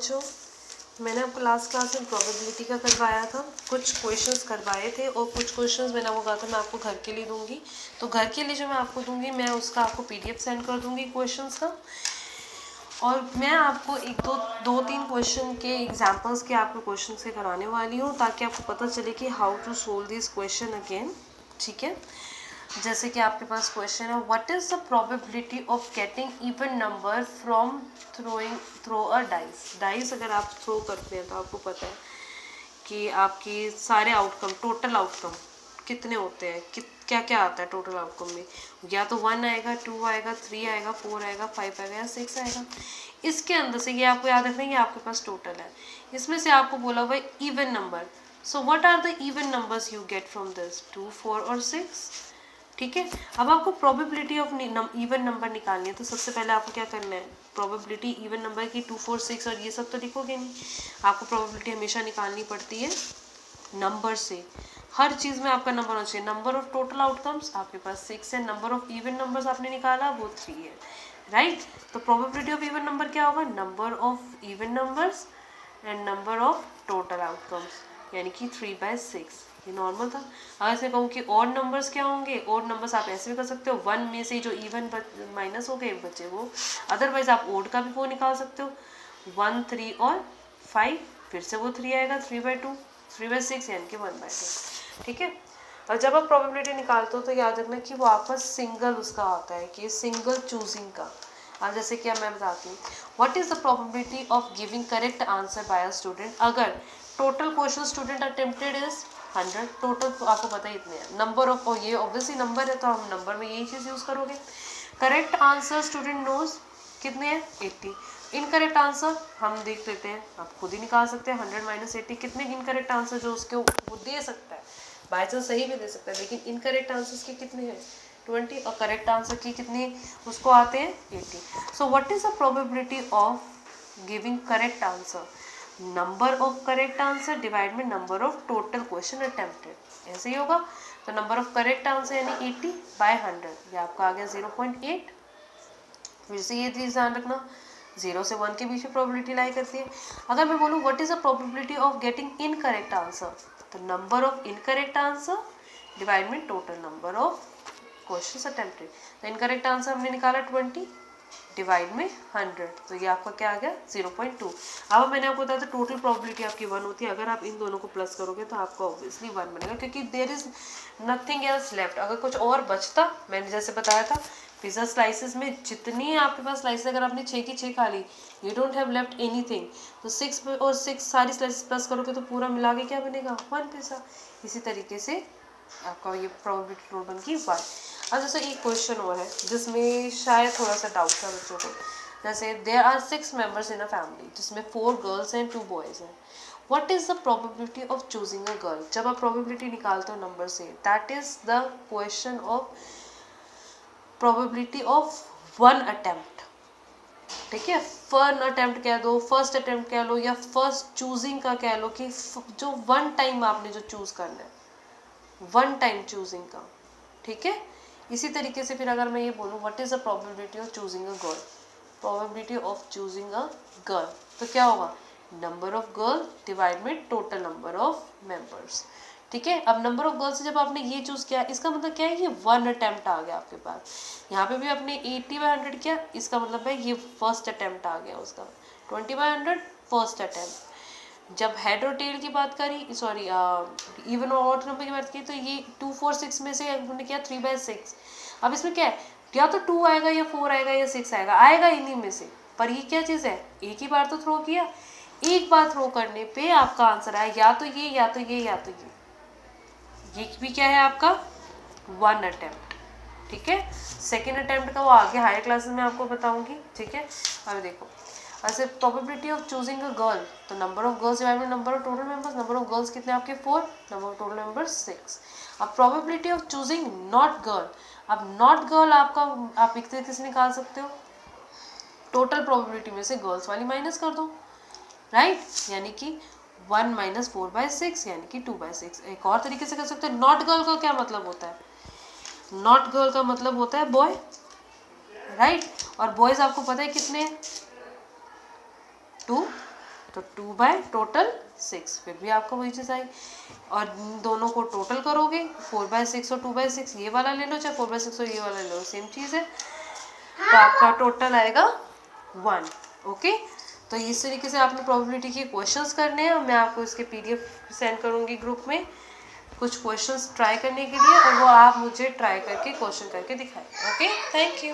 बच्चों, मैंने आपको लास्ट क्लास में प्रोबेबिलिटी का करवाया था, कुछ क्वेश्चंस करवाए थे और कुछ क्वेश्चंस मैंने आपको कहा था मैं आपको घर के लिए दूंगी। तो घर के लिए जो मैं आपको दूंगी मैं उसका आपको पीडीएफ सेंड कर दूंगी क्वेश्चंस का, और मैं आपको एक दो तीन क्वेश्चन के एग्जांपल्स के आपको क्वेश्चंस के कराने वाली हूँ ताकि आपको पता चले कि how to solve this question again. ठीक है, जैसे कि आपके पास क्वेश्चन है, what is the probability of getting even number from throw a dice अगर आप थ्रो करते हैं तो आपको पता है कि आपकी सारे आउटकम, टोटल आउटकम कितने होते हैं, क्या क्या आता है टोटल आउटकम में, या तो 1 आएगा, 2 आएगा, 3 आएगा, 4 आएगा, 5 आएगा या 6 आएगा। इसके अंदर से ये आपको याद रखना है, ये आपके पास टोटल है, इसमें से आपको बोला हुआ है even number. So what are the even numbers you get from this, 2, 4 और 6। ठीक है, अब आपको प्रोबेबिलिटी ऑफ इवन नंबर निकालनी है, तो सबसे पहले आपको क्या करना है, प्रोबेबिलिटी इवन नंबर की 2, 4, 6 और ये सब तो लिखोगे नहीं, आपको प्रोबेबिलिटी हमेशा निकालनी पड़ती है नंबर से। हर चीज़ में आपका नंबर होना चाहिए। नंबर ऑफ टोटल आउटकम्स आपके पास 6 है, नंबर ऑफ इवन नंबर्स आपने निकाला वो 3 है, राइट। तो प्रोबेबिलिटी ऑफ इवन नंबर क्या होगा, number of even numbers and number of total outcomes, यानी कि 3/6। ये नॉर्मल था। अगर मैं कहूँ कि ऑड नंबर्स क्या होंगे, ऑड नंबर्स आप ऐसे भी कर सकते हो, 1 में से जो इवन माइनस हो गए बचे वो, अदरवाइज आप ऑड का भी वो निकाल सकते हो, 1, 3 और 5, फिर से वो 3 आएगा, 3/2, 3/6 यानी कि 1/2। ठीक है, और जब आप प्रोबेबिलिटी निकालते हो तो याद रखना कि वो आपका सिंगल उसका आता है कि सिंगल चूजिंग का। अब जैसे कि मैं बताती हूँ, what is the probability of giving correct answer by a student अगर total question student attempted is 100, total आपको पता ही इतने हैं, नंबर ऑफ, और ये ऑब्वियसली नंबर है तो हम नंबर में यही चीज़ यूज़ करोगे। करेक्ट आंसर स्टूडेंट नोज कितने हैं, 80। इनकरेक्ट आंसर हम देख लेते हैं, आप खुद ही निकाल सकते हैं, 100 - 80 कितने इनकरेक्ट आंसर जो उसके वो दे सकता है, बाई चांस सही भी दे सकता है, लेकिन इनकरेक्ट आंसर्स के कितने हैं, 20, और करेक्ट आंसर की कितनी उसको आते हैं, 80। So what is the probability of giving correct answer, number of correct answer divide में number of total question attempted, ऐसे ही होगा। तो नंबर ऑफ करेक्ट आंसर यानी 80/100, ये आपका आ गया 0.8। फिर से ये चीज़ ध्यान रखना, 0 से 1 के बीच में प्रोबेबिलिटी लाई करती है। अगर मैं बोलूँ what is the probability of getting incorrect answer, तो number of incorrect answer divide में total number of questions attempted. तो इनकरेक्ट आंसर हमने निकाला 20 डिवाइड में 100, तो ये आपका क्या आ गया 0.2। अब मैंने आपको बताया था टोटल प्रोबेबिलिटी आपकी 1 होती है, अगर आप इन दोनों को प्लस करोगे तो आपका ऑब्वियसली 1 बनेगा, क्योंकि there is nothing else left. अगर कुछ और बचता, मैंने जैसे बताया था पिज़्ज़ा स्लाइसेस में जितनी आपके पास स्लाइसेस, अगर आपने 6 की 6 खा ली, you don't have left anything, तो 6 और 6 सारी स्लाइसेस प्लस करोगे तो पूरा मिला के क्या बनेगा, 1 पिज़्ज़ा। इसी तरीके से आपका ये प्रोबेबिलिटी रूल बन की 1। अब जैसे एक क्वेश्चन और है जिसमें शायद थोड़ा सा डाउट था बच्चों को, जैसे there are 6 members in a family जिसमें 4 गर्ल्स एंड 2 बॉयज हैं, what is the probability of choosing a girl. जब आप प्रोबेबिलिटी निकालते हो नंबर से, that is the question of probability of 1 attempt. ठीक है, 1 अटेम्प्ट कह दो, फर्स्ट अटेम्प्ट कह लो, या फर्स्ट चूजिंग का कह लो, कि जो 1 टाइम आपने जो चूज करना है, 1 टाइम चूजिंग का। ठीक है, इसी तरीके से फिर अगर मैं ये बोलूँ what is the probability of choosing a girl, probability of choosing a girl, तो क्या होगा, नंबर ऑफ गर्ल डिवाइड में टोटल नंबर ऑफ मेंबर्स। ठीक है, अब नंबर ऑफ गर्ल्स से जब आपने ये चूज किया, इसका मतलब क्या है, ये 1 अटेम्प्ट आ गया आपके पास। यहाँ पे भी आपने 80/100 किया, इसका मतलब है ये फर्स्ट अटेम्प्ट आ गया उसका, 20/100 फर्स्ट अटेम्प्ट। जब हेड और टेल की बात करी, सॉरी इवन और ऑड नंबर की बात की, तो ये 2, 4, 6 में से हमने किया 3/6। अब इसमें क्या है, या तो 2 आएगा या 4 आएगा या 6 आएगा, आएगा इन्हीं में से, पर ये क्या चीज़ है, एक ही बार तो थ्रो किया, एक बार थ्रो करने पे आपका आंसर आया या तो ये या तो ये या तो ये भी क्या है आपका 1 अटेम्प्ट। ठीक है, सेकेंड अटेम्प्ट का वो आगे हायर क्लासेस में आपको बताऊंगी। ठीक है, अब देखो ऐसे probability of choosing a girl, तो number of girls divide by number of total members, number of girls कितने आपके 4, नंबर ऑफ टोटल मेंबर्स 6। अब probability of choosing not girl, अब नॉट गर्ल आपका आप एक तरीके से निकाल सकते हो, टोटल प्रोबेबिलिटी में से गर्ल्स वाली माइनस कर दो, राइट, यानी कि 1 - 4/6 यानी कि 2/6। एक और तरीके से कर सकते हैं, नॉट गर्ल का क्या मतलब होता है, नॉट गर्ल का मतलब होता है बॉय, राइट, और बॉयज आपको पता है कितने हैं, 2, तो 2 बाय टोटल 6, फिर भी आपको वही चीज़ आई। और दोनों को टोटल करोगे 4 बाय 6 और 2 बाय 6, ये वाला ले लो चाहे 4 बाय 6 और ये वाला ले लो, सेम चीज़ है। तो आपका टोटल आएगा 1। ओके, तो इस तरीके से आपने प्रोबेबिलिटी के क्वेश्चंस करने हैं और मैं आपको इसके PDF सेंड करूँगी ग्रुप में कुछ क्वेश्चंस ट्राई करने के लिए, और वो आप मुझे ट्राई करके क्वेश्चन करके दिखाएं। Okay, thank you.